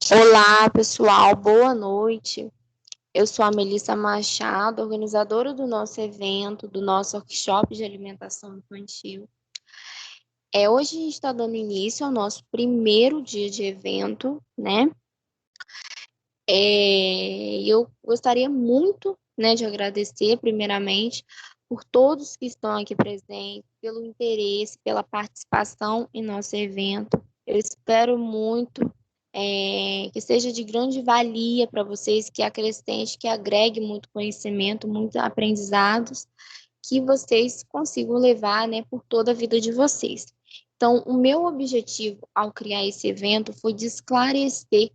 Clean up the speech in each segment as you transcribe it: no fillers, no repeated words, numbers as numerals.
Olá, pessoal, boa noite. Eu sou a Melissa Machado, organizadora do nosso evento, do nosso workshop de alimentação infantil. Hoje a gente está dando início ao nosso primeiro dia de evento, né? Eu gostaria muito, né, de agradecer, primeiramente, por todos que estão aqui presentes, pelo interesse, pela participação em nosso evento. Eu espero muito que seja de grande valia para vocês, que acrescente, que agregue muito conhecimento, muitos aprendizados, que vocês consigam levar, né, por toda a vida de vocês. Então, o meu objetivo ao criar esse evento foi de esclarecer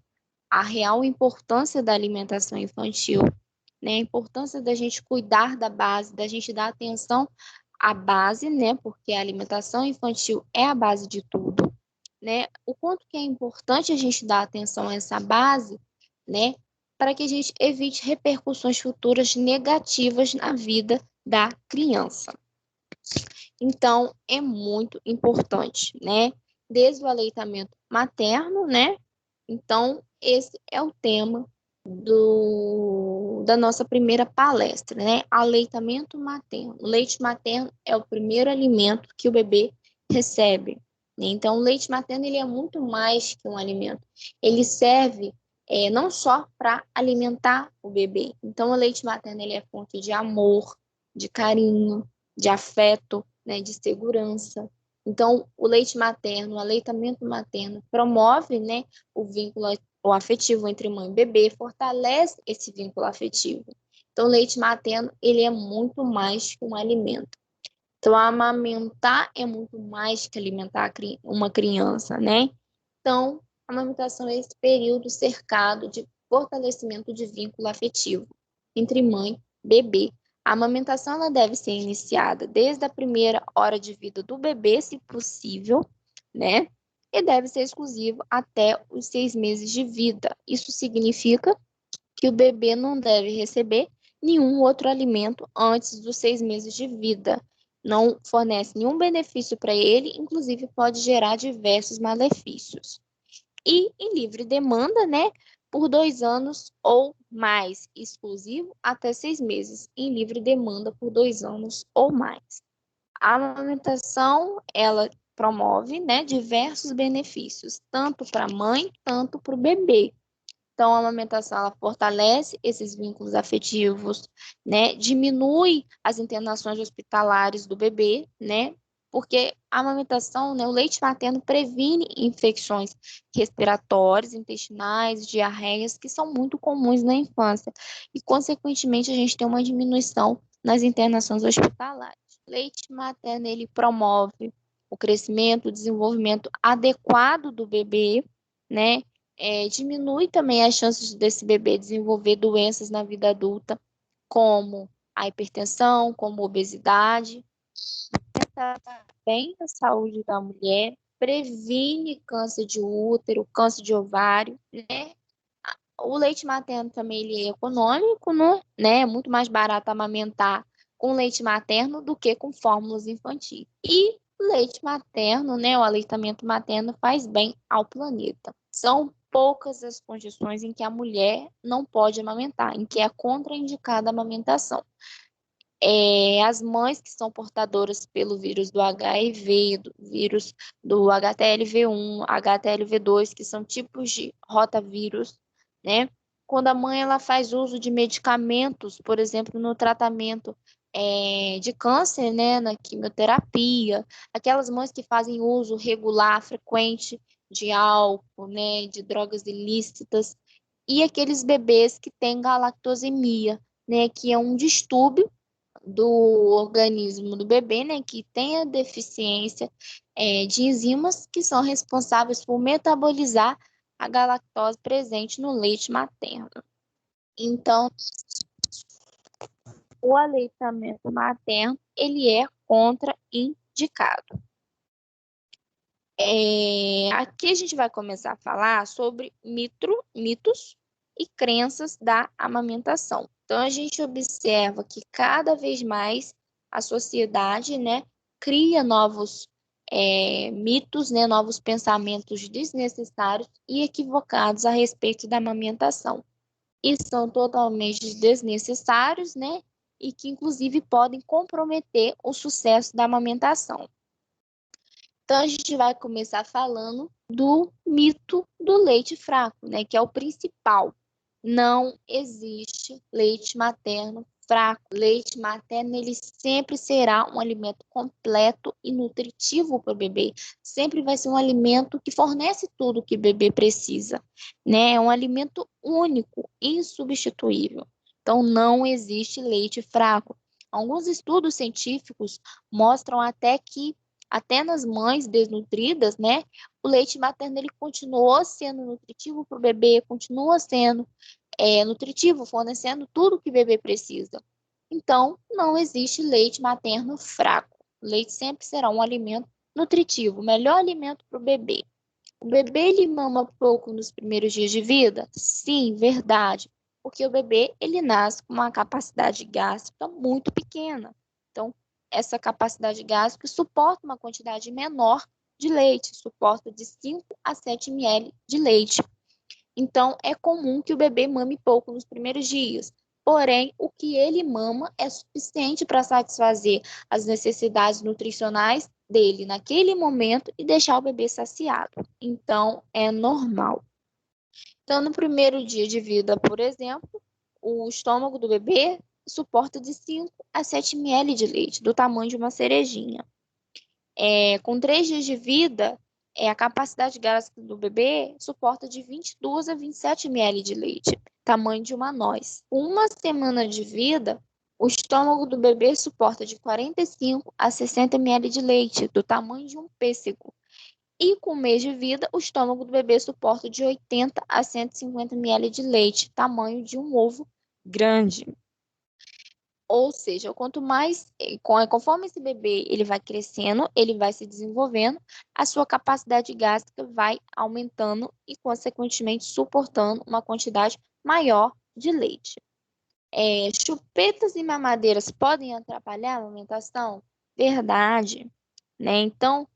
a real importância da alimentação infantil, né? A importância da gente cuidar da base, da gente dar atenção à base, né? Porque a alimentação infantil é a base de tudo, né? O quanto que é importante a gente dar atenção a essa base, né? Para que a gente evite repercussões futuras negativas na vida da criança. Então, é muito importante, né? Desde o aleitamento materno, né? Então, esse é o tema da nossa primeira palestra, né? Aleitamento materno. O leite materno é o primeiro alimento que o bebê recebe, né? Então, o leite materno ele é muito mais que um alimento. Ele serve não só para alimentar o bebê. Então, o leite materno ele é fonte de amor, de carinho, de afeto, né? De segurança. Então, o leite materno, o aleitamento materno promove, né, o vínculo o afetivo entre mãe e bebê, fortalece esse vínculo afetivo. Então, o leite materno, ele é muito mais que um alimento. Então, amamentar é muito mais que alimentar uma criança, né? Então, a amamentação é esse período cercado de fortalecimento de vínculo afetivo entre mãe e bebê. A amamentação ela deve ser iniciada desde a primeira hora de vida do bebê, se possível, né? E deve ser exclusivo até os 6 meses de vida. Isso significa que o bebê não deve receber nenhum outro alimento antes dos 6 meses de vida. Não fornece nenhum benefício para ele, inclusive pode gerar diversos malefícios. E em livre demanda, né? Por 2 anos ou mais, exclusivo até 6 meses, em livre demanda por 2 anos ou mais. A amamentação, ela promove, né, diversos benefícios, tanto para a mãe, tanto para o bebê. Então, a amamentação ela fortalece esses vínculos afetivos, né? Diminui as internações hospitalares do bebê, né? Porque a amamentação, né, o leite materno previne infecções respiratórias, intestinais, diarreias, que são muito comuns na infância. E, consequentemente, a gente tem uma diminuição nas internações hospitalares. O leite materno, ele promove o crescimento, o desenvolvimento adequado do bebê, né? Diminui também as chances desse bebê desenvolver doenças na vida adulta, como a hipertensão, como a obesidade. Trata bem a saúde da mulher, previne câncer de útero, câncer de ovário, né? O leite materno também ele é econômico, né? É muito mais barato amamentar com leite materno do que com fórmulas infantis. E o leite materno, né? O aleitamento materno faz bem ao planeta. São poucas as condições em que a mulher não pode amamentar, em que é contraindicada a amamentação. As mães que são portadoras pelo vírus do HIV, do vírus do HTLV1, HTLV2, que são tipos de rotavírus, né? Quando a mãe ela faz uso de medicamentos, por exemplo, no tratamento de câncer, né, na quimioterapia, aquelas mães que fazem uso regular, frequente de álcool, né, de drogas ilícitas, e aqueles bebês que têm galactosemia, né, que é um distúrbio do organismo do bebê, né, que tem a deficiência de enzimas que são responsáveis por metabolizar a galactose presente no leite materno. Então, o aleitamento materno, ele é contraindicado. Aqui a gente vai começar a falar sobre mitos e crenças da amamentação. Então, a gente observa que cada vez mais a sociedade, né, cria novos mitos, né, novos pensamentos desnecessários e equivocados a respeito da amamentação. E são totalmente desnecessários, né? E que, inclusive, podem comprometer o sucesso da amamentação. Então, a gente vai começar falando do mito do leite fraco, né? Que é o principal. Não existe leite materno fraco. Leite materno, ele sempre será um alimento completo e nutritivo para o bebê. Sempre vai ser um alimento que fornece tudo que o bebê precisa, né? É um alimento único, insubstituível. Então, não existe leite fraco. Alguns estudos científicos mostram até que até nas mães desnutridas, né, o leite materno ele continuou sendo nutritivo para o bebê, continua sendo nutritivo, fornecendo tudo que o bebê precisa. Então, não existe leite materno fraco. O leite sempre será um alimento nutritivo, o melhor alimento para o bebê. O bebê ele mama pouco nos primeiros dias de vida? Sim, verdade. Porque o bebê ele nasce com uma capacidade gástrica muito pequena. Então, essa capacidade gástrica suporta uma quantidade menor de leite, suporta de 5 a 7 ml de leite. Então, é comum que o bebê mame pouco nos primeiros dias. Porém, o que ele mama é suficiente para satisfazer as necessidades nutricionais dele naquele momento e deixar o bebê saciado. Então, é normal. Então, no primeiro dia de vida, por exemplo, o estômago do bebê suporta de 5 a 7 ml de leite, do tamanho de uma cerejinha. Com 3 dias de vida, a capacidade gástrica do bebê suporta de 22 a 27 ml de leite, tamanho de uma noz. Com uma semana de vida, o estômago do bebê suporta de 45 a 60 ml de leite, do tamanho de um pêssego. E com um mês de vida, o estômago do bebê suporta de 80 a 150 ml de leite, tamanho de um ovo grande. Ou seja, quanto mais, conforme esse bebê ele vai crescendo, ele vai se desenvolvendo, a sua capacidade gástrica vai aumentando e, consequentemente, suportando uma quantidade maior de leite. Chupetas e mamadeiras podem atrapalhar a alimentação? Verdade, né? Então,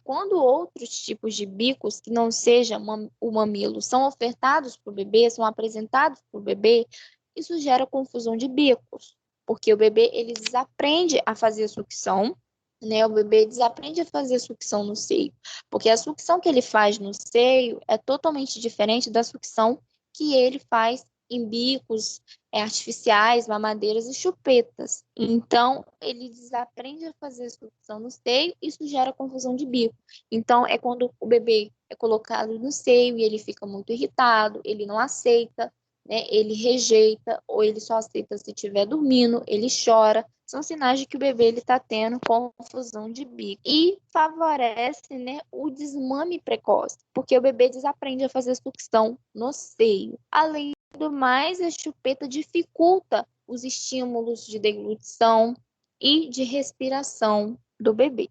quando outros tipos de bicos que não sejam o mamilo são ofertados para o bebê, são apresentados para o bebê, isso gera confusão de bicos, porque o bebê ele desaprende a fazer sucção, né? O bebê desaprende a fazer sucção no seio, porque a sucção que ele faz no seio é totalmente diferente da sucção que ele faz em bicos artificiais, mamadeiras e chupetas. Então, ele desaprende a fazer sucção no seio, isso gera confusão de bico. Então, é quando o bebê é colocado no seio e ele fica muito irritado, ele não aceita, né? Ele rejeita, ou ele só aceita se estiver dormindo, ele chora. São sinais de que o bebê está tendo confusão de bico. E favorece, né, o desmame precoce, porque o bebê desaprende a fazer sucção no seio. Além do mais, a chupeta dificulta os estímulos de deglutição e de respiração do bebê.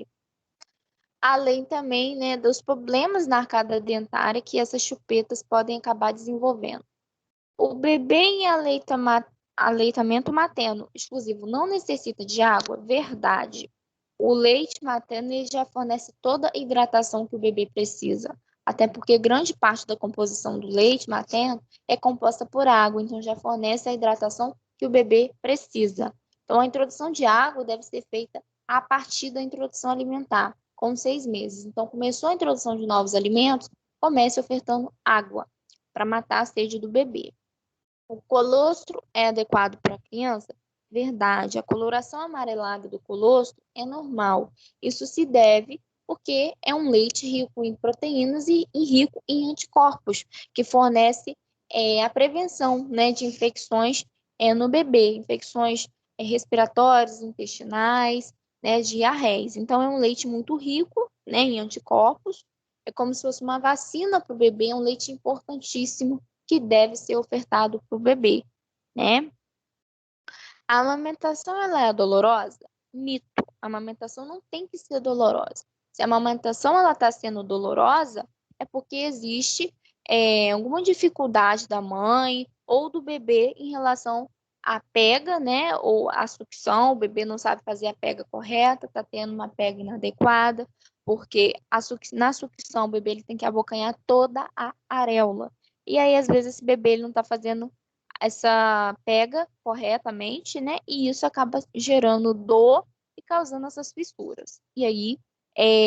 Além também, né, dos problemas na arcada dentária que essas chupetas podem acabar desenvolvendo. O bebê em aleitamento materno exclusivo não necessita de água? Verdade. O leite materno ele já fornece toda a hidratação que o bebê precisa, até porque grande parte da composição do leite materno é composta por água, então já fornece a hidratação que o bebê precisa. Então, a introdução de água deve ser feita a partir da introdução alimentar, com 6 meses. Então, começou a introdução de novos alimentos, comece ofertando água para matar a sede do bebê. O colostro é adequado para a criança? Verdade. A coloração amarelada do colostro é normal. Isso se deve porque é um leite rico em proteínas e rico em anticorpos, que fornece a prevenção, né, de infecções no bebê, infecções respiratórias, intestinais, né, diarreias. Então, é um leite muito rico, né, em anticorpos. É como se fosse uma vacina para o bebê, é um leite importantíssimo que deve ser ofertado para o bebê, né? A amamentação, ela é dolorosa? Mito. A amamentação não tem que ser dolorosa. Se a amamentação, ela está sendo dolorosa, é porque existe alguma dificuldade da mãe ou do bebê em relação à pega, né? Ou à sucção, o bebê não sabe fazer a pega correta, está tendo uma pega inadequada, porque na sucção o bebê ele tem que abocanhar toda a areola. E aí, às vezes, esse bebê ele não está fazendo essa pega corretamente, né? E isso acaba gerando dor e causando essas fissuras. E aí,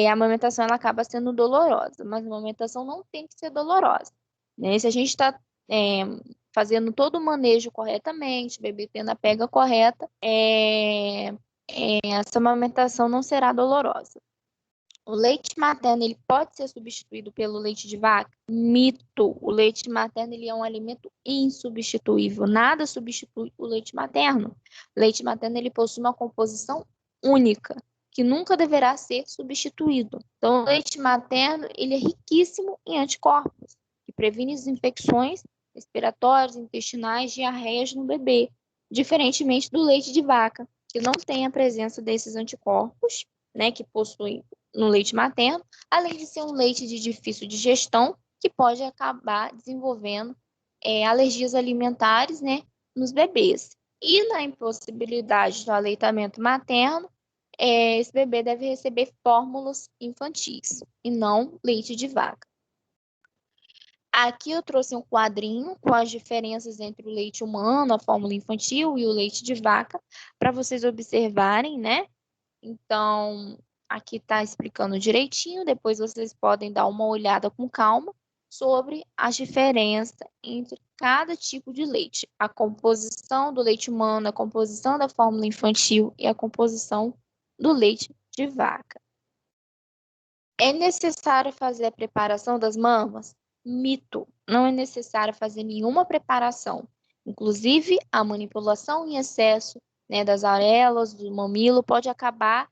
a amamentação ela acaba sendo dolorosa, mas a amamentação não tem que ser dolorosa, né? Se a gente está fazendo todo o manejo corretamente, o bebê tendo a pega correta, essa amamentação não será dolorosa. O leite materno ele pode ser substituído pelo leite de vaca? Mito. O leite materno ele é um alimento insubstituível. Nada substitui o leite materno. O leite materno ele possui uma composição única, que nunca deverá ser substituído. Então, o leite materno ele é riquíssimo em anticorpos, que previne as infecções respiratórias, intestinais, diarreias no bebê, diferentemente do leite de vaca, que não tem a presença desses anticorpos, né, que possuem no leite materno, além de ser um leite de difícil digestão, que pode acabar desenvolvendo alergias alimentares, né, nos bebês. E na impossibilidade do aleitamento materno, esse bebê deve receber fórmulas infantis e não leite de vaca. Aqui eu trouxe um quadrinho com as diferenças entre o leite humano, a fórmula infantil e o leite de vaca, para vocês observarem, né? Então, aqui está explicando direitinho, depois vocês podem dar uma olhada com calma sobre as diferenças entre cada tipo de leite, a composição do leite humano, a composição da fórmula infantil e a composição do leite de vaca. É necessário fazer a preparação das mamas? Mito. Não é necessário fazer nenhuma preparação. Inclusive, a manipulação em excesso, né, das areolas, do mamilo, pode acabar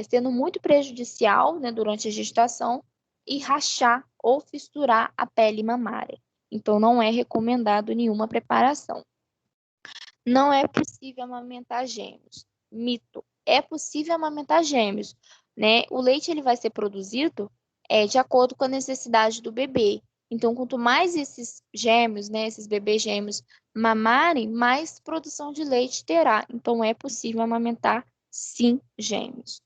sendo muito prejudicial, né, durante a gestação e rachar ou fissurar a pele mamária. Então, não é recomendado nenhuma preparação. Não é possível amamentar gêmeos. Mito. É possível amamentar gêmeos, né? O leite ele vai ser produzido de acordo com a necessidade do bebê. Então, quanto mais esses gêmeos, né, esses bebês gêmeos mamarem, mais produção de leite terá. Então, é possível amamentar, sim, gêmeos.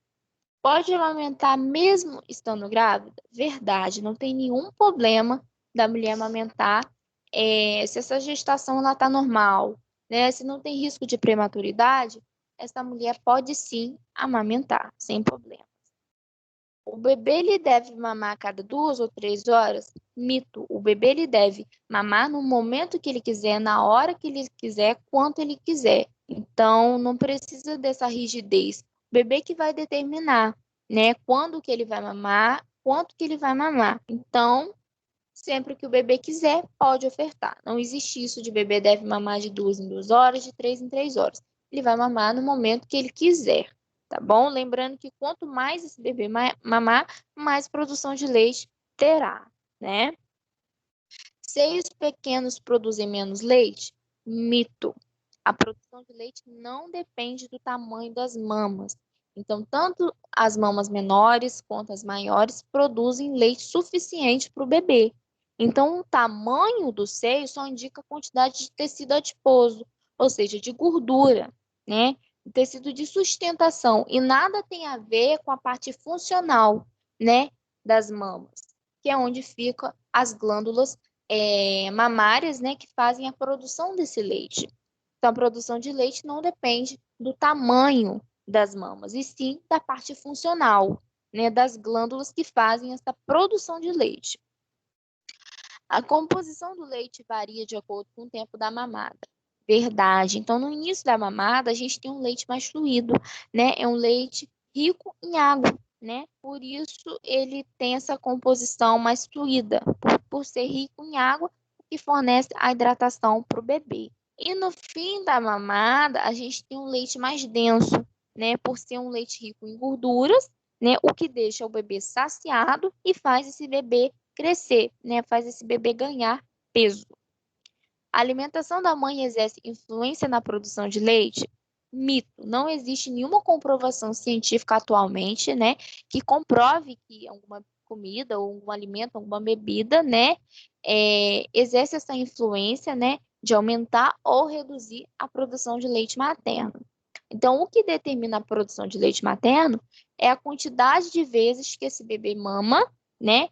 Pode amamentar mesmo estando grávida? Verdade, não tem nenhum problema da mulher amamentar se essa gestação está normal, né? Se não tem risco de prematuridade, essa mulher pode sim amamentar, sem problema. O bebê ele deve mamar a cada 2 ou 3 horas? Mito. O bebê ele deve mamar no momento que ele quiser, na hora que ele quiser, quanto ele quiser. Então, não precisa dessa rigidez. O bebê que vai determinar, né, quando que ele vai mamar, quanto que ele vai mamar. Então, sempre que o bebê quiser, pode ofertar. Não existe isso de bebê deve mamar de 2 em 2 horas, de 3 em 3 horas. Ele vai mamar no momento que ele quiser, tá bom? Lembrando que quanto mais esse bebê mamar, mais produção de leite terá, né? Seios pequenos produzem menos leite? Mito. A produção de leite não depende do tamanho das mamas. Então, tanto as mamas menores quanto as maiores produzem leite suficiente para o bebê. Então, o tamanho do seio só indica a quantidade de tecido adiposo, ou seja, de gordura, né? Tecido de sustentação, e nada tem a ver com a parte funcional, né, das mamas, que é onde ficam as glândulas mamárias, né, que fazem a produção desse leite. Então, a produção de leite não depende do tamanho das mamas, e sim da parte funcional, né, das glândulas que fazem essa produção de leite. A composição do leite varia de acordo com o tempo da mamada. Verdade. Então, no início da mamada, a gente tem um leite mais fluido, né? É um leite rico em água, né? Por isso, ele tem essa composição mais fluida, por ser rico em água, que fornece a hidratação para o bebê. E no fim da mamada, a gente tem um leite mais denso, né? Por ser um leite rico em gorduras, né? O que deixa o bebê saciado e faz esse bebê crescer, né? Faz esse bebê ganhar peso. A alimentação da mãe exerce influência na produção de leite? Mito. Não existe nenhuma comprovação científica atualmente, né, que comprove que alguma comida ou algum alimento, alguma bebida, né, exerce essa influência, né, de aumentar ou reduzir a produção de leite materno. Então, o que determina a produção de leite materno é a quantidade de vezes que esse bebê mama, né?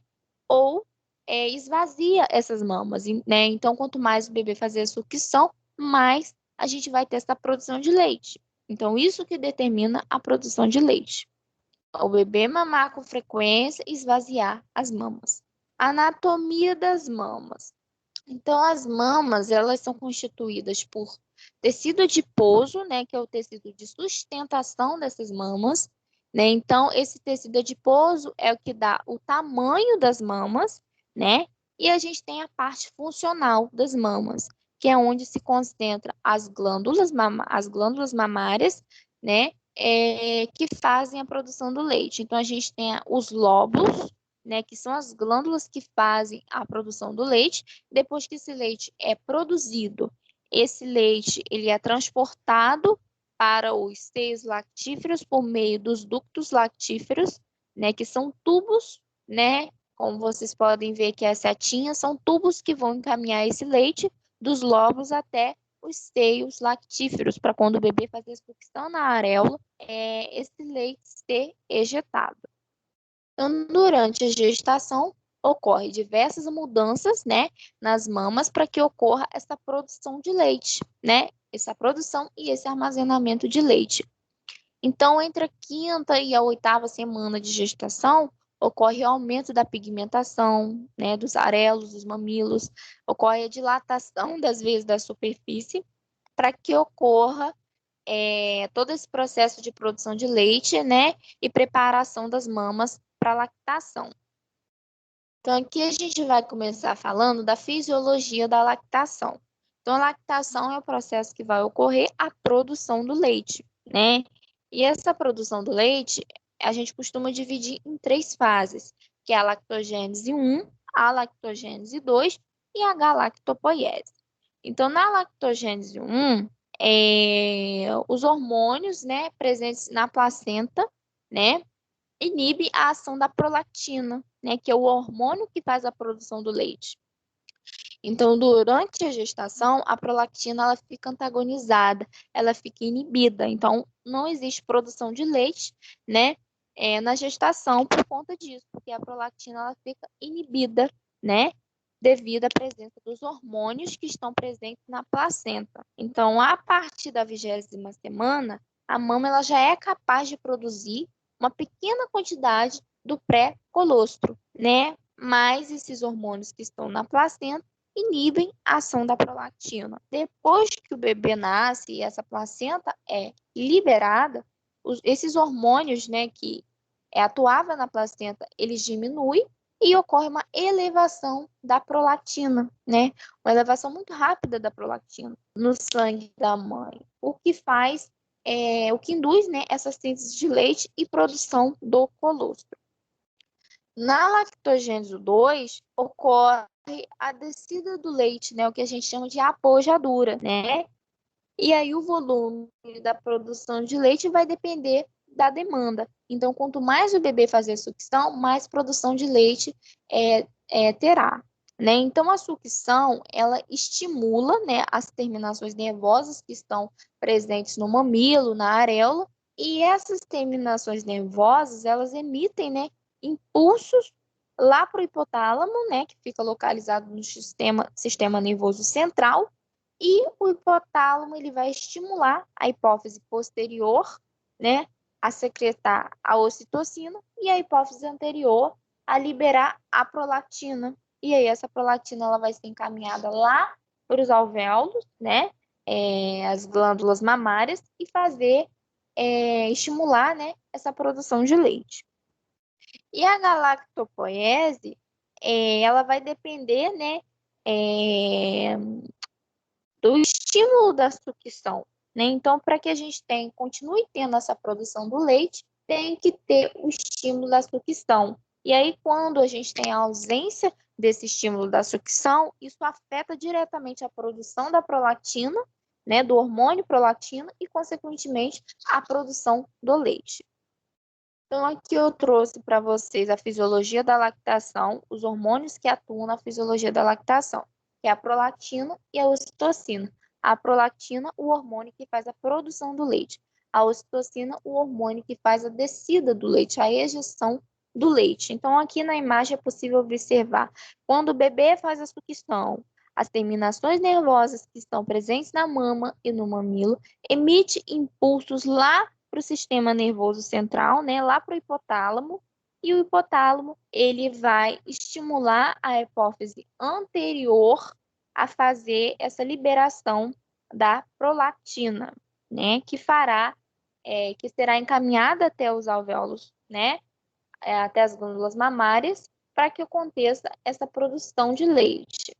Ou esvazia essas mamas, né? Então, quanto mais o bebê fazer a sucção, mais a gente vai ter essa produção de leite. Então, isso que determina a produção de leite. O bebê mamar com frequência e esvaziar as mamas. Anatomia das mamas. Então, as mamas, elas são constituídas por tecido adiposo, né, que é o tecido de sustentação dessas mamas, né? Então, esse tecido adiposo é o que dá o tamanho das mamas, né? E a gente tem a parte funcional das mamas, que é onde se concentra as glândulas mamárias, né? Que fazem a produção do leite. Então, a gente tem os lóbulos, né, que são as glândulas que fazem a produção do leite. Depois que esse leite é produzido, esse leite ele é transportado para os seios lactíferos por meio dos ductos lactíferos, né, que são tubos, né, como vocês podem ver que as setinhas são tubos que vão encaminhar esse leite dos lóbulos até os seios lactíferos, para quando o bebê fazer sucção na areola, esse leite ser ejetado. Então, durante a gestação, ocorre diversas mudanças, né, nas mamas para que ocorra essa produção de leite, né, essa produção e esse armazenamento de leite. Então, entre a quinta e a oitava semana de gestação, ocorre o aumento da pigmentação, né, dos areolos, dos mamilos, ocorre a dilatação das veias da superfície para que ocorra todo esse processo de produção de leite, né, e preparação das mamas para lactação. Então, aqui a gente vai começar falando da fisiologia da lactação. Então, a lactação é o processo que vai ocorrer a produção do leite, né? E essa produção do leite, a gente costuma dividir em 3 fases, que é a lactogênese 1, a lactogênese 2 e a galactopoiese. Então, na lactogênese 1, os hormônios, né, presentes na placenta, né, inibe a ação da prolactina, né, que é o hormônio que faz a produção do leite. Então, durante a gestação, a prolactina ela fica antagonizada, ela fica inibida. Então, não existe produção de leite, né, na gestação por conta disso, porque a prolactina ela fica inibida, né, devido à presença dos hormônios que estão presentes na placenta. Então, a partir da 20ª semana, a mama ela já é capaz de produzir uma pequena quantidade do pré-colostro, né? Mas esses hormônios que estão na placenta inibem a ação da prolactina. Depois que o bebê nasce e essa placenta é liberada, esses hormônios, né, que atuavam na placenta, eles diminuem e ocorre uma elevação da prolactina, né? Uma elevação muito rápida da prolactina no sangue da mãe, o que faz, o que induz, né, essa síntese de leite e produção do colostro. Na lactogênese 2, ocorre a descida do leite, né, o que a gente chama de apojadura, né? E aí o volume da produção de leite vai depender da demanda. Então, quanto mais o bebê fazer sucção, mais produção de leite terá, né? Então, a sucção, ela estimula, né, as terminações nervosas que estão presentes no mamilo, na areola, e essas terminações nervosas, elas emitem, né, impulsos lá para o hipotálamo, né, que fica localizado no sistema nervoso central, e o hipotálamo ele vai estimular a hipófise posterior, né, a secretar a ocitocina e a hipófise anterior a liberar a prolactina. E aí essa prolactina ela vai ser encaminhada lá para os alvéolos, né, as glândulas mamárias e fazer estimular, né, essa produção de leite. E a galactopoiese, ela vai depender, né, do estímulo da sucção, né? Então, para que a gente continue tendo essa produção do leite, tem que ter o estímulo da sucção. E aí, quando a gente tem a ausência desse estímulo da sucção, isso afeta diretamente a produção da prolactina, né, do hormônio prolactina e, consequentemente, a produção do leite. Então, aqui eu trouxe para vocês a fisiologia da lactação, os hormônios que atuam na fisiologia da lactação, que é a prolactina e a ocitocina. A prolactina, o hormônio que faz a produção do leite. a ocitocina, o hormônio que faz a descida do leite, a ejeção do leite. Então, aqui na imagem é possível observar quando o bebê faz a sucção, as terminações nervosas que estão presentes na mama e no mamilo emite impulsos lá para o sistema nervoso central, né, lá para o hipotálamo, e o hipotálamo ele vai estimular a hipófise anterior a fazer essa liberação da prolactina, né, que fará, que será encaminhada até os alvéolos, né, até as glândulas mamárias, para que aconteça essa produção de leite.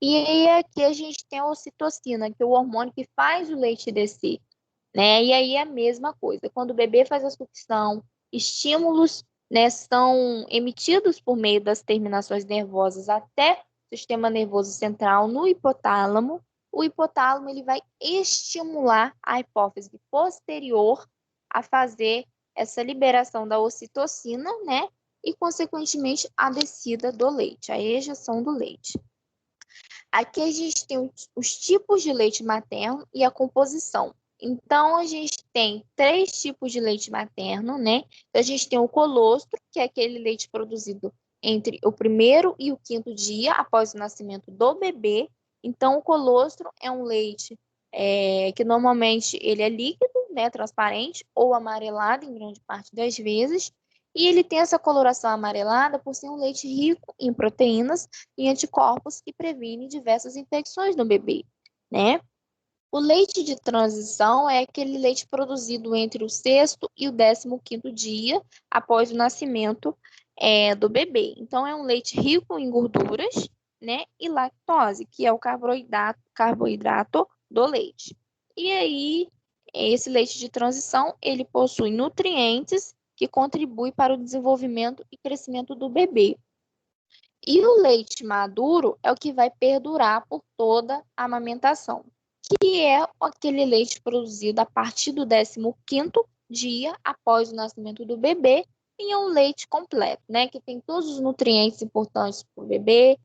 E aí aqui a gente tem a ocitocina, que é o hormônio que faz o leite descer, né? E aí é a mesma coisa. Quando o bebê faz a sucção, estímulos, né, são emitidos por meio das terminações nervosas até o sistema nervoso central no hipotálamo. O hipotálamo ele vai estimular a hipófise posterior a fazer essa liberação da ocitocina, né? E, consequentemente, a descida do leite, a ejeção do leite. Aqui a gente tem os tipos de leite materno e a composição. Então, a gente tem 3 tipos de leite materno, né? Então, a gente tem o colostro, que é aquele leite produzido entre o primeiro e o quinto dia após o nascimento do bebê. Então, o colostro é um leite que normalmente ele é líquido, né, transparente ou amarelado em grande parte das vezes. E ele tem essa coloração amarelada por ser um leite rico em proteínas e anticorpos que previnem diversas infecções no bebê, né? O leite de transição é aquele leite produzido entre o sexto e o 15º dia após o nascimento do bebê. Então, é um leite rico em gorduras, né, e lactose, que é o carboidrato do leite. E aí, esse leite de transição, ele possui nutrientes que contribuem para o desenvolvimento e crescimento do bebê. E o leite maduro é o que vai perdurar por toda a amamentação, que é aquele leite produzido a partir do 15º dia após o nascimento do bebê, e é um leite completo, né, que tem todos os nutrientes importantes para o bebê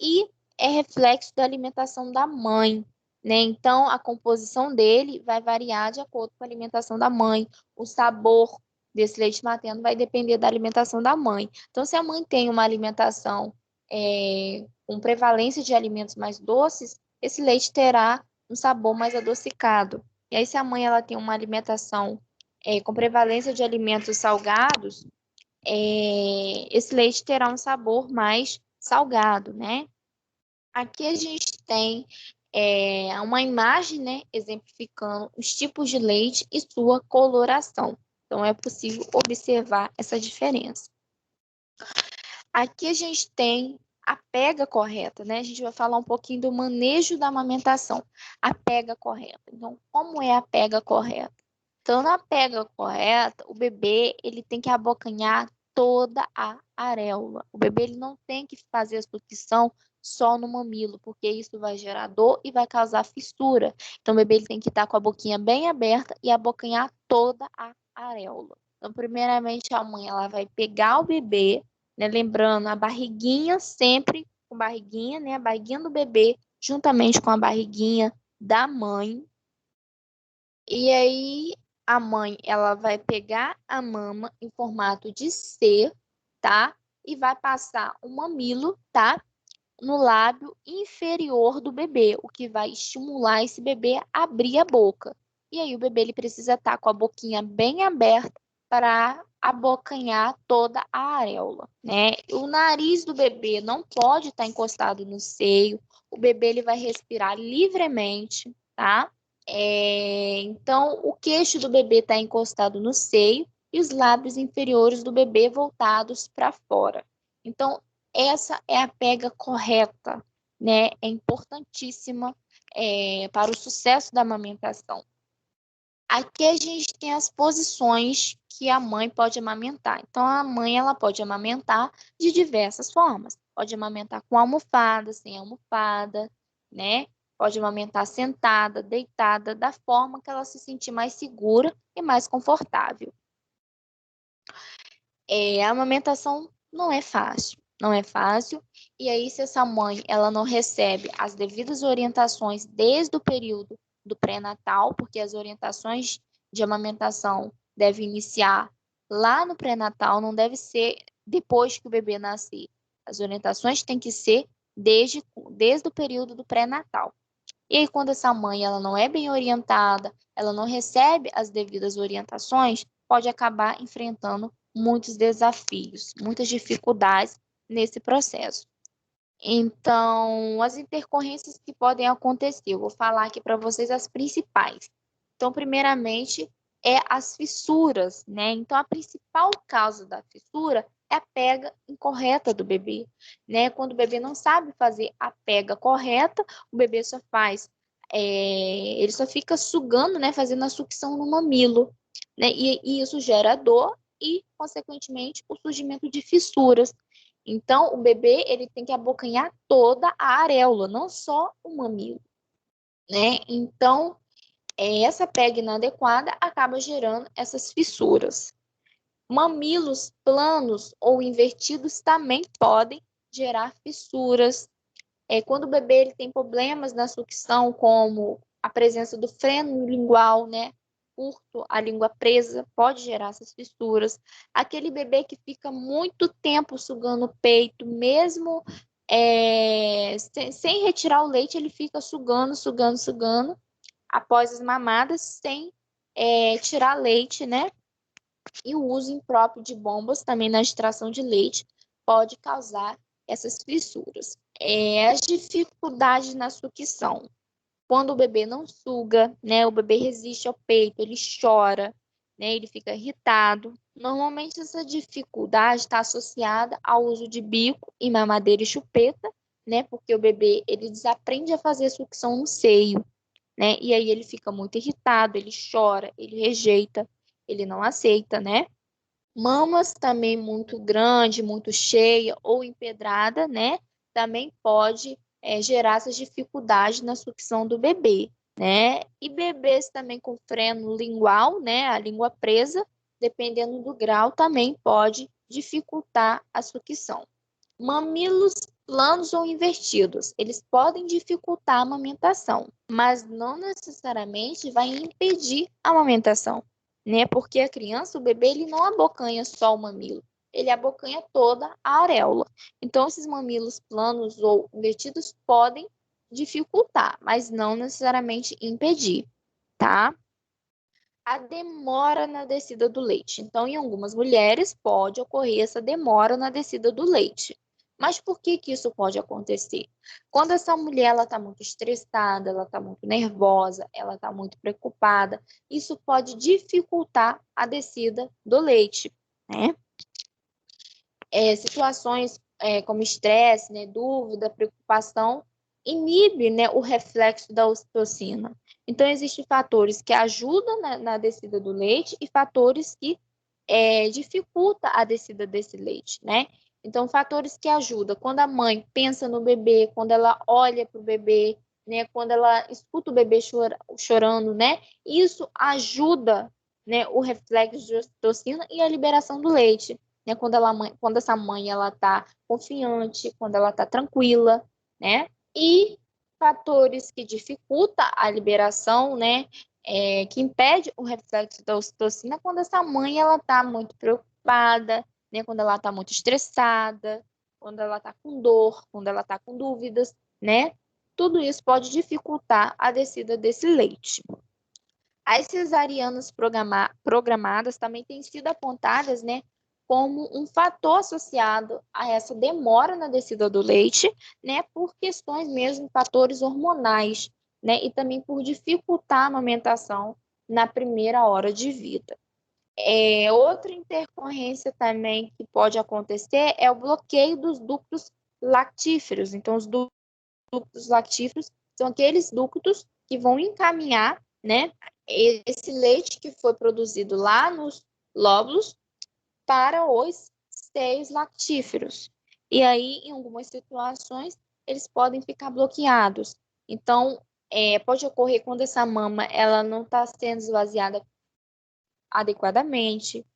e é reflexo da alimentação da mãe, né? Então, a composição dele vai variar de acordo com a alimentação da mãe, o sabor desse leite materno vai depender da alimentação da mãe. Então, se a mãe tem uma alimentação com prevalência de alimentos mais doces, esse leite terá um sabor mais adocicado. E aí, se a mãe ela tem uma alimentação com prevalência de alimentos salgados, esse leite terá um sabor mais salgado, né? Aqui a gente tem uma imagem, né, exemplificando os tipos de leite e sua coloração. Então, é possível observar essa diferença. Aqui a gente tem a pega correta, né? A gente vai falar um pouquinho do manejo da amamentação. A pega correta. Então, como é a pega correta? Então, na pega correta, o bebê ele tem que abocanhar toda a areola. O bebê ele não tem que fazer a sucção só no mamilo, porque isso vai gerar dor e vai causar fissura. Então, o bebê ele tem que estar com a boquinha bem aberta e abocanhar toda a areola. Então, primeiramente, a mãe ela vai pegar o bebê, né, lembrando a barriguinha sempre com barriguinha, né, a barriguinha do bebê juntamente com a barriguinha da mãe. E aí a mãe ela vai pegar a mama em formato de C, tá? E vai passar o mamilo, tá? No lábio inferior do bebê, o que vai estimular esse bebê a abrir a boca. E aí o bebê ele precisa estar com a boquinha bem aberta para abocanhar toda a areola, né? O nariz do bebê não pode estar encostado no seio. O bebê ele vai respirar livremente, tá? Então, o queixo do bebê está encostado no seio e os lábios inferiores do bebê voltados para fora. Então, essa é a pega correta, né? É importantíssima para o sucesso da amamentação. Aqui a gente tem as posições que a mãe pode amamentar. Então, a mãe ela pode amamentar de diversas formas. Pode amamentar com almofada, sem almofada, né? Pode amamentar sentada, deitada, da forma que ela se sentir mais segura e mais confortável. A amamentação não é fácil, não é fácil. E aí, se essa mãe ela não recebe as devidas orientações desde o período do pré-natal, porque as orientações de amamentação deve iniciar lá no pré-natal, não deve ser depois que o bebê nascer. As orientações têm que ser desde o período do pré-natal. E aí, quando essa mãe ela não é bem orientada, ela não recebe as devidas orientações, pode acabar enfrentando muitos desafios, muitas dificuldades nesse processo. Então, as intercorrências que podem acontecer, eu vou falar aqui para vocês as principais. Então, primeiramente, é as fissuras, né? Então, a principal causa da fissura é a pega incorreta do bebê, né? Quando o bebê não sabe fazer a pega correta, o bebê só faz, ele só fica sugando, né? Fazendo a sucção no mamilo, né? E isso gera dor e, consequentemente, o surgimento de fissuras. Então, o bebê ele tem que abocanhar toda a areola, não só o mamilo, né? Então, essa pega inadequada acaba gerando essas fissuras. Mamilos planos ou invertidos também podem gerar fissuras. Quando o bebê ele tem problemas na sucção, como a presença do freno lingual, né? Curto, a língua presa, pode gerar essas fissuras. Aquele bebê que fica muito tempo sugando o peito, mesmo sem retirar o leite, ele fica sugando, sugando, sugando, após as mamadas, sem tirar leite, né? E o uso impróprio de bombas também na extração de leite pode causar essas fissuras. As dificuldades na sucção. Quando o bebê não suga, né, o bebê resiste ao peito, ele chora, né, ele fica irritado. Normalmente essa dificuldade está associada ao uso de bico e mamadeira e chupeta, né, porque o bebê ele desaprende a fazer sucção no seio, né, e aí ele fica muito irritado, ele chora, ele rejeita, ele não aceita, né. Mamas também muito grande, muito cheia ou empedrada, né? Também pode gerar essas dificuldades na sucção do bebê, né? E bebês também com freno lingual, né? A língua presa, dependendo do grau, também pode dificultar a sucção. Mamilos planos ou invertidos, eles podem dificultar a amamentação, mas não necessariamente vai impedir a amamentação, né? Porque a criança, o bebê, ele não abocanha só o mamilo, ele abocanha toda a areola. Então, esses mamilos planos ou invertidos podem dificultar, mas não necessariamente impedir, tá? A demora na descida do leite. Então, em algumas mulheres pode ocorrer essa demora na descida do leite. Mas por que que isso pode acontecer? Quando essa mulher ela está muito estressada, ela está muito nervosa, ela está muito preocupada, isso pode dificultar a descida do leite, né? Situações como estresse, né, dúvida, preocupação, inibe, né, o reflexo da ocitocina. Então, existem fatores que ajudam na descida do leite e fatores que dificultam a descida desse leite, né? Então, fatores que ajudam, quando a mãe pensa no bebê, quando ela olha para o bebê, né, quando ela escuta o bebê chorando, né, isso ajuda, né, o reflexo de ocitocina e a liberação do leite, né, quando essa mãe ela está confiante, quando ela está tranquila, né, e fatores que dificultam a liberação, né, que impede o reflexo da ocitocina quando essa mãe ela está muito preocupada, né, quando ela está muito estressada, quando ela está com dor, quando ela está com dúvidas, né? Tudo isso pode dificultar a descida desse leite. As cesarianas programadas também têm sido apontadas, né, como um fator associado a essa demora na descida do leite, né, por questões mesmo, fatores hormonais, né, e também por dificultar a amamentação na primeira hora de vida. Outra intercorrência também que pode acontecer é o bloqueio dos ductos lactíferos. Então, os ductos lactíferos são aqueles ductos que vão encaminhar, né, esse leite que foi produzido lá nos lóbulos para os seios lactíferos. E aí, em algumas situações, eles podem ficar bloqueados. Então, pode ocorrer quando essa mama ela não está sendo esvaziada adequadamente.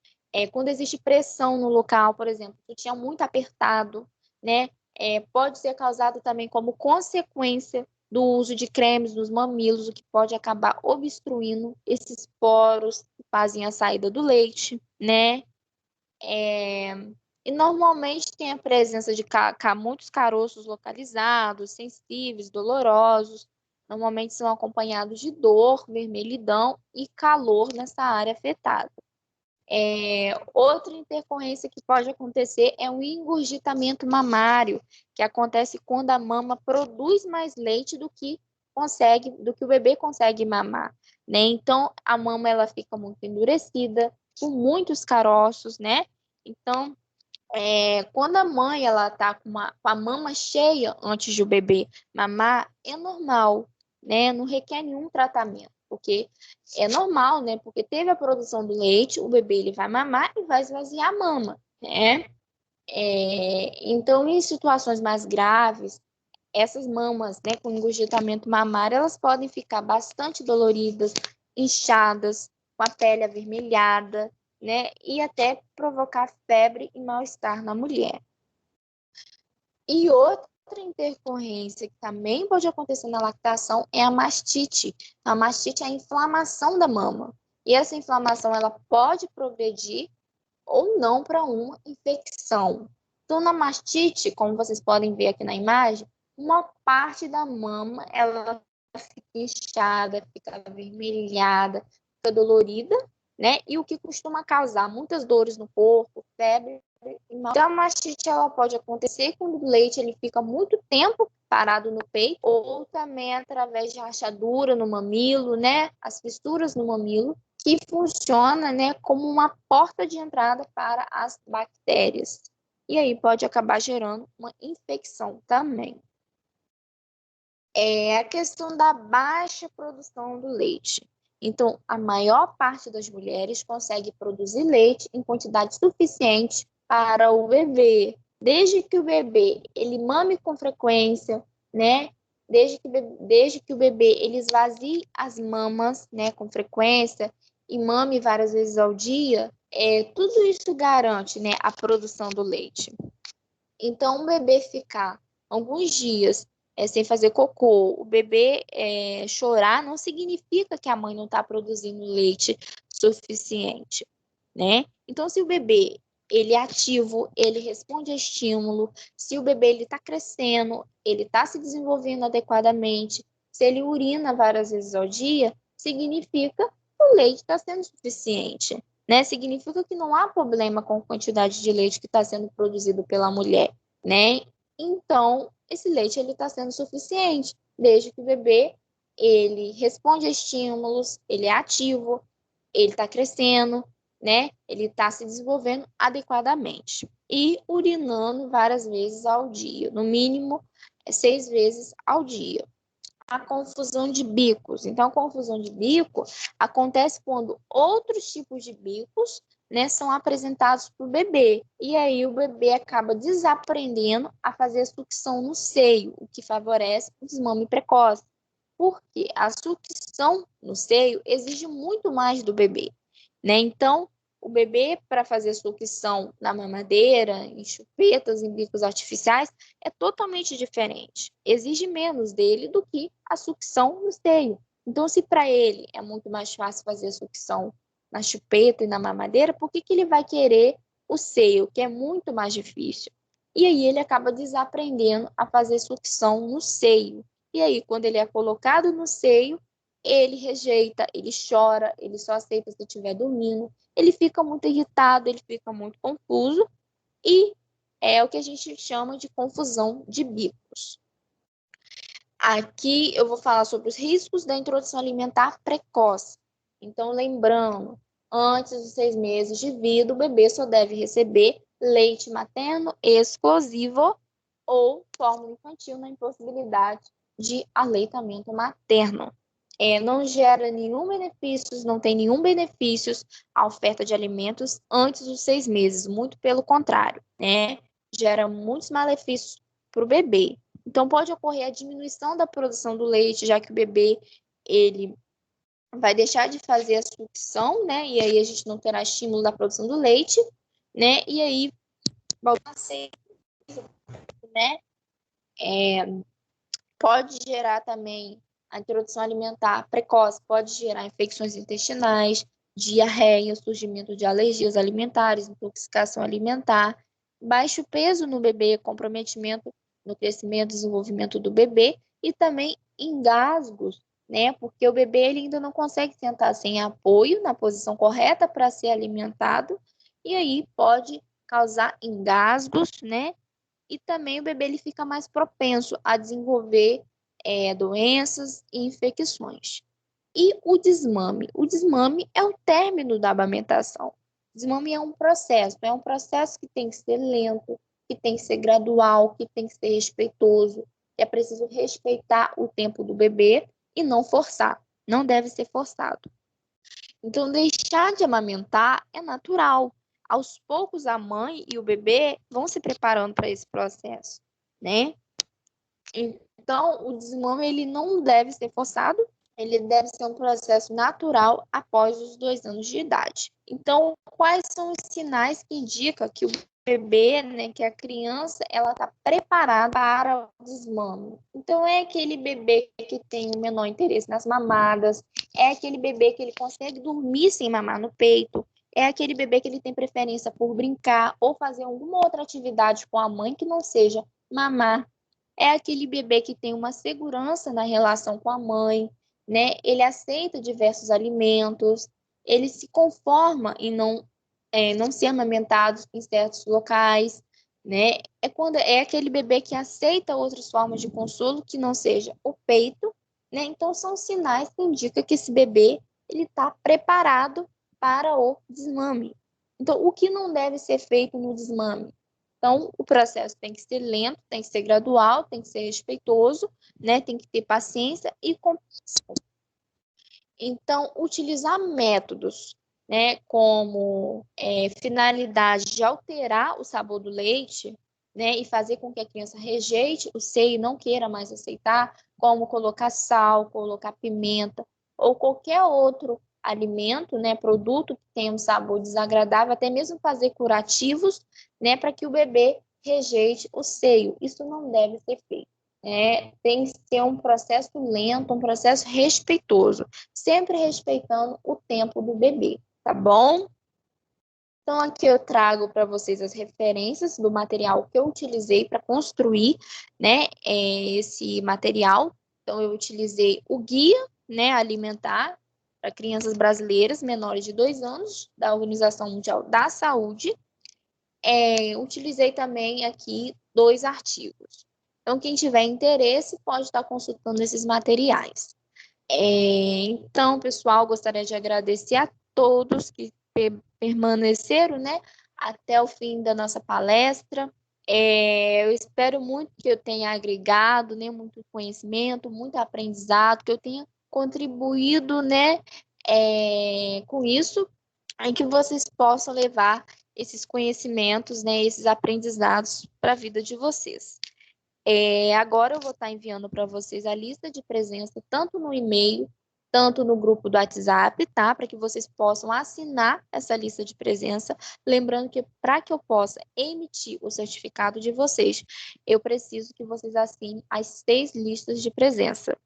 Quando existe pressão no local, por exemplo, que tinha muito apertado, né? Pode ser causado também como consequência do uso de cremes nos mamilos, o que pode acabar obstruindo esses poros, fazem a saída do leite, né? E normalmente tem a presença de muitos caroços localizados, sensíveis, dolorosos. Normalmente são acompanhados de dor, vermelhidão e calor nessa área afetada. Outra intercorrência que pode acontecer é um engurgitamento mamário, que acontece quando a mama produz mais leite do que o bebê consegue mamar, né? Então a mama ela fica muito endurecida, com muitos caroços, né? Então quando a mãe ela tá com a mama cheia antes de o bebê mamar, é normal, né? Não requer nenhum tratamento, porque é normal, né? Porque teve a produção do leite, o bebê ele vai mamar e vai esvaziar a mama, né? Então, em situações mais graves, essas mamas, né, com engurgitamento mamário, elas podem ficar bastante doloridas, inchadas, com a pele avermelhada, né, e até provocar febre e mal-estar na mulher. E outra intercorrência que também pode acontecer na lactação é a mastite. A mastite é a inflamação da mama. E essa inflamação ela pode progredir ou não para uma infecção. Então, na mastite, como vocês podem ver aqui na imagem, uma parte da mama ela fica inchada, fica avermelhada, fica dolorida, né? E o que costuma causar muitas dores no corpo, febre e mal. Então, a mastite ela pode acontecer quando o leite ele fica muito tempo parado no peito, ou também através de rachadura no mamilo, né? As fissuras no mamilo, que funciona, né, como uma porta de entrada para as bactérias. E aí pode acabar gerando uma infecção também. É a questão da baixa produção do leite. Então, a maior parte das mulheres consegue produzir leite em quantidade suficiente para o bebê. Desde que o bebê ele mame com frequência, né? Desde que o bebê ele esvazie as mamas, né, com frequência e mame várias vezes ao dia, tudo isso garante, né, a produção do leite. Então, o bebê ficar alguns dias sem fazer cocô, o bebê chorar, não significa que a mãe não está produzindo leite suficiente, né? Então, se o bebê ele é ativo, ele responde a estímulo, se o bebê ele está crescendo, ele está se desenvolvendo adequadamente, se ele urina várias vezes ao dia, significa que o leite está sendo suficiente, né? Significa que não há problema com a quantidade de leite que está sendo produzido pela mulher, né? Então, esse leite ele está sendo suficiente, desde que o bebê ele responde a estímulos, ele é ativo, ele está crescendo, né? Ele está se desenvolvendo adequadamente e urinando várias vezes ao dia, no mínimo 6 vezes ao dia. A confusão de bicos. Então, a confusão de bico acontece quando outros tipos de bicos, né, são apresentados para o bebê. E aí o bebê acaba desaprendendo a fazer a sucção no seio, o que favorece o desmame precoce. Porque a sucção no seio exige muito mais do bebê, né? Então, o bebê, para fazer sucção na mamadeira, em chupetas, em bicos artificiais, é totalmente diferente. Exige menos dele do que a sucção no seio. Então, se para ele é muito mais fácil fazer a sucção na chupeta e na mamadeira, por que ele vai querer o seio, que é muito mais difícil? E aí ele acaba desaprendendo a fazer sucção no seio. E aí, quando ele é colocado no seio, ele rejeita, ele chora, ele só aceita se estiver dormindo, ele fica muito irritado, ele fica muito confuso e é o que a gente chama de confusão de bicos. Aqui eu vou falar sobre os riscos da introdução alimentar precoce. Então, lembrando, antes dos 6 meses de vida, o bebê só deve receber leite materno exclusivo ou fórmula infantil na impossibilidade de aleitamento materno. Não gera nenhum benefício, não tem nenhum benefício a oferta de alimentos antes dos 6 meses, muito pelo contrário, né? Gera muitos malefícios para o bebê. Então, pode ocorrer a diminuição da produção do leite, já que o bebê ele vai deixar de fazer a sucção, né? E aí a gente não terá estímulo da produção do leite, né? E aí, voltar a ser, né? Pode gerar também a introdução alimentar precoce, pode gerar infecções intestinais, diarreia, surgimento de alergias alimentares, intoxicação alimentar, baixo peso no bebê, comprometimento no crescimento e desenvolvimento do bebê e também engasgos, né? Porque o bebê ele ainda não consegue sentar sem apoio na posição correta para ser alimentado e aí pode causar engasgos, né? E também o bebê ele fica mais propenso a desenvolver doenças e infecções. E o desmame? O desmame é o término da amamentação. O desmame é um processo que tem que ser lento, que tem que ser gradual, que tem que ser respeitoso, que é preciso respeitar o tempo do bebê e não forçar, não deve ser forçado. Então, deixar de amamentar é natural. Aos poucos, a mãe e o bebê vão se preparando para esse processo, né? Então, o desmame ele não deve ser forçado, ele deve ser um processo natural após os 2 anos de idade. Então, quais são os sinais que indicam que o bebê, né, que a criança, ela está preparada para o desmame? Então, é aquele bebê que tem o menor interesse nas mamadas, é aquele bebê que ele consegue dormir sem mamar no peito, é aquele bebê que ele tem preferência por brincar ou fazer alguma outra atividade com a mãe que não seja mamar. É aquele bebê que tem uma segurança na relação com a mãe, né? Ele aceita diversos alimentos, ele se conforma em não ser amamentado em certos locais, né? É aquele bebê que aceita outras formas de consolo que não seja o peito, né? Então são sinais que indicam que esse bebê ele está preparado para o desmame. Então, o que não deve ser feito no desmame? Então, o processo tem que ser lento, tem que ser gradual, tem que ser respeitoso, né? Tem que ter paciência e compreensão. Então, utilizar métodos, né, como finalidade de alterar o sabor do leite, né, e fazer com que a criança rejeite o seio e não queira mais aceitar, como colocar sal, colocar pimenta ou qualquer outro alimento, né, produto que tenha um sabor desagradável, até mesmo fazer curativos, né, para que o bebê rejeite o seio. Isso não deve ser feito. Tem que ser um processo lento, um processo respeitoso, sempre respeitando o tempo do bebê, tá bom? Então, aqui eu trago para vocês as referências do material que eu utilizei para construir, né, esse material. Então, eu utilizei o guia, né, alimentar para crianças brasileiras menores de 2 anos, da Organização Mundial da Saúde. Utilizei também aqui 2 artigos. Então, quem tiver interesse pode estar consultando esses materiais. Então, pessoal, gostaria de agradecer a todos que permaneceram, né, até o fim da nossa palestra. Eu espero muito que eu tenha agregado, né, muito conhecimento, muito aprendizado, que eu tenha contribuído, né, com isso, e que vocês possam levar esses conhecimentos, né, esses aprendizados para a vida de vocês. Agora eu vou estar enviando para vocês a lista de presença, tanto no e-mail, tanto no grupo do WhatsApp, tá? Para que vocês possam assinar essa lista de presença. Lembrando que para que eu possa emitir o certificado de vocês, eu preciso que vocês assinem as 6 listas de presença,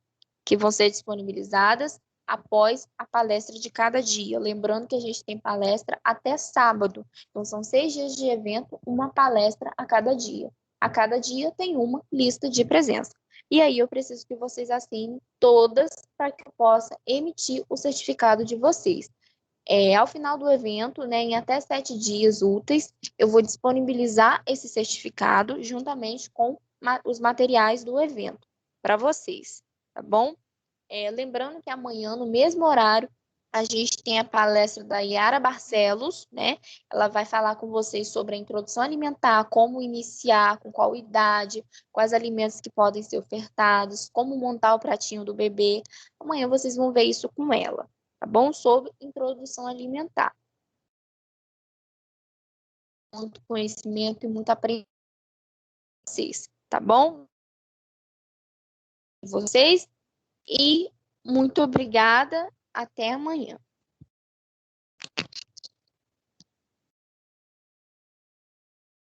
que vão ser disponibilizadas após a palestra de cada dia. Lembrando que a gente tem palestra até sábado. Então, são 6 dias de evento, uma palestra a cada dia. A cada dia tem uma lista de presença. E aí eu preciso que vocês assinem todas para que eu possa emitir o certificado de vocês. Ao final do evento, né, em até 7 dias úteis, eu vou disponibilizar esse certificado juntamente com os materiais do evento para vocês, tá bom? Lembrando que amanhã, no mesmo horário, a gente tem a palestra da Yara Barcelos, né? Ela vai falar com vocês sobre a introdução alimentar, como iniciar, com qual idade, quais alimentos que podem ser ofertados, como montar o pratinho do bebê. Amanhã vocês vão ver isso com ela, tá bom? Sobre introdução alimentar. Muito conhecimento e muito aprendizado, tá bom? Vocês e muito obrigada. Até amanhã.